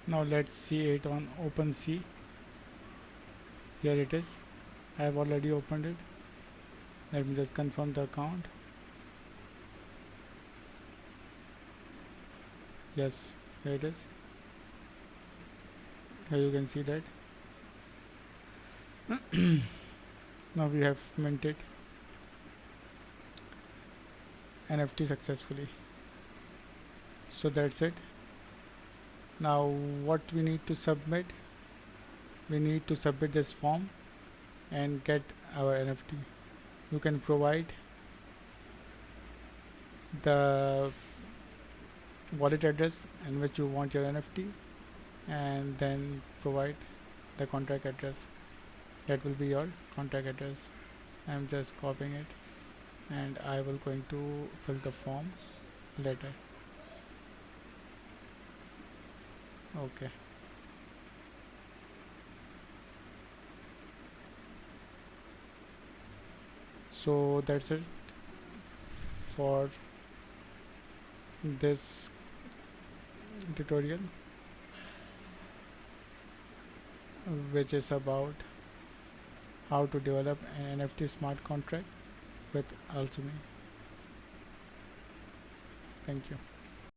Now let's see it on OpenSea. Here it is. I have already opened it. Let me just confirm the account. Yes, here it is. Here you can see that. Now we have minted NFT successfully. So that's it. Now what we need to submit? We need to submit this form and get our NFT. You can provide the wallet address in which you want your NFT and then provide the contract address. That will be your contract address. I'm just copying it and I will going to fill the form later. Okay. So that's it for this tutorial, which is about how to develop an NFT smart contract with Alchemy. Thank you.